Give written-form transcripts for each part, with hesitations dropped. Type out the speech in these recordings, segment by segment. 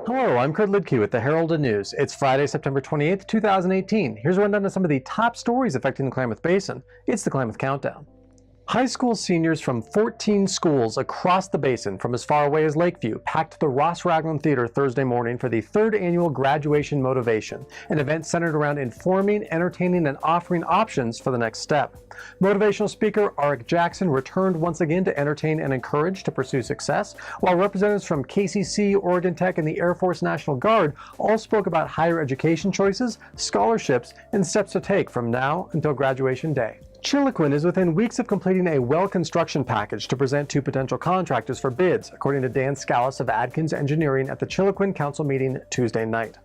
Hello, I'm Kurt Liedtke with the Herald News. It's Friday, September 28th, 2018. Here's a rundown of some of the top stories affecting the Klamath Basin. It's the Klamath Countdown. High school seniors from 14 schools across the basin from as far away as Lakeview packed the Ross Raglan Theater Thursday morning for the third annual Graduation Motivation, an event centered around informing, entertaining, and offering options for the next step. Motivational speaker Arik Jackson returned once again to entertain and encourage to pursue success, while representatives from KCC, Oregon Tech, and the Air Force National Guard all spoke about higher education choices, scholarships, and steps to take from now until graduation day. Chiloquin is within weeks of completing a well construction package to present to potential contractors for bids, according to Dan Scalise of Adkins Engineering at the Chiloquin Council meeting Tuesday night.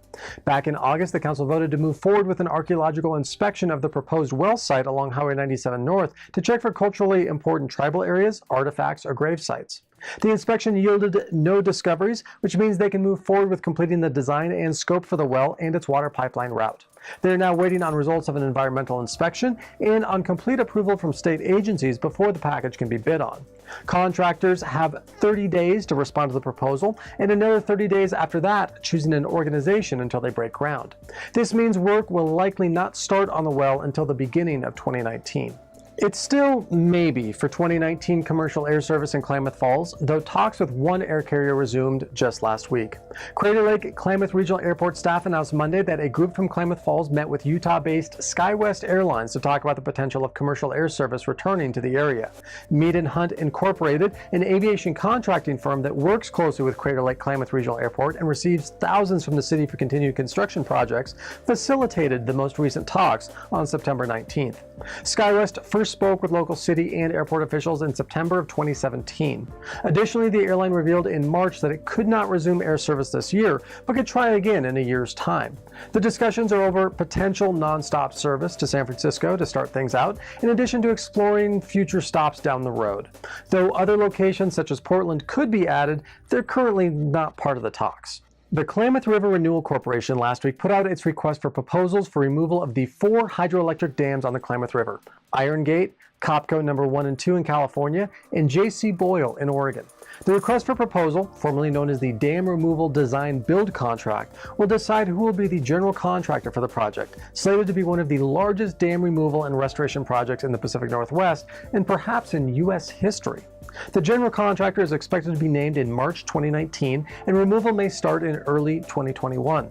Back in August, the council voted to move forward with an archaeological inspection of the proposed well site along Highway 97 North to check for culturally important tribal areas, artifacts, or grave sites. The inspection yielded no discoveries, which means they can move forward with completing the design and scope for the well and its water pipeline route. They are now waiting on results of an environmental inspection and on complete approval from state agencies before the package can be bid on. Contractors have 30 days to respond to the proposal, and another 30 days after that, choosing an organization until they break ground. This means work will likely not start on the well until the beginning of 2019. It's still maybe for 2019 commercial air service in Klamath Falls, though talks with one air carrier resumed just last week. Crater Lake Klamath Regional Airport staff announced Monday that a group from Klamath Falls met with Utah-based SkyWest Airlines to talk about the potential of commercial air service returning to the area. Mead & Hunt Incorporated, an aviation contracting firm that works closely with Crater Lake Klamath Regional Airport and receives thousands from the city for continued construction projects, facilitated the most recent talks on September 19th. SkyWest first spoke with local city and airport officials in September of 2017. Additionally, the airline revealed in March that it could not resume air service this year, but could try again in a year's time. The discussions are over potential nonstop service to San Francisco to start things out, in addition to exploring future stops down the road. Though other locations such as Portland could be added, they're currently not part of the talks. The Klamath River Renewal Corporation last week put out its request for proposals for removal of the 4 hydroelectric dams on the Klamath River: Iron Gate, Copco No. 1 and 2 in California, and J.C. Boyle in Oregon. The request for proposal, formerly known as the Dam Removal Design Build Contract, will decide who will be the general contractor for the project, slated to be one of the largest dam removal and restoration projects in the Pacific Northwest and perhaps in U.S. history. The general contractor is expected to be named in March 2019, and removal may start in early 2021.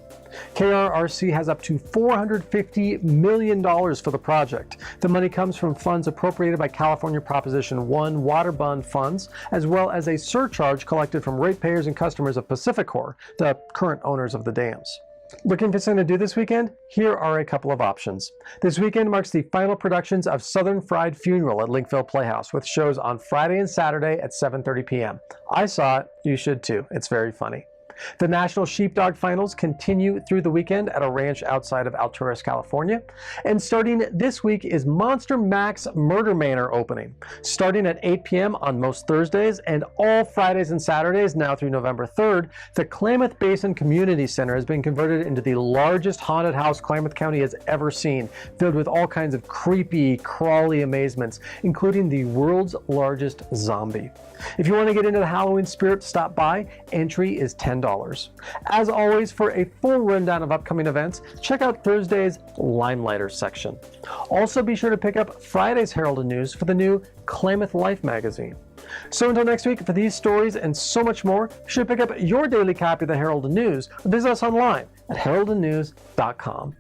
KRRC has up to $450 million for the project. The money comes from funds appropriated by California Proposition 1 water bond funds, as well as a surcharge collected from ratepayers and customers of Pacificor, the current owners of the dams. Looking for something to do this weekend? Here are a couple of options. This weekend marks the final productions of Southern Fried Funeral at Linkville Playhouse, with shows on Friday and Saturday at 7:30 p.m. I saw it, you should too. It's very funny. The National Sheepdog Finals continue through the weekend at a ranch outside of Alturas, California. And starting this week is Monster Max Murder Manor opening. Starting at 8 p.m. on most Thursdays and all Fridays and Saturdays now through November 3rd, the Klamath Basin Community Center has been converted into the largest haunted house Klamath County has ever seen, filled with all kinds of creepy, crawly amazements, including the world's largest zombie. If you want to get into the Halloween spirit, stop by. Entry is $10. As always, for a full rundown of upcoming events, check out Thursday's Limelighters section. Also, be sure to pick up Friday's Herald News for the new Klamath Life magazine. So until next week, for these stories and so much more, be sure to pick up your daily copy of the Herald News or visit us online at heraldnews.com.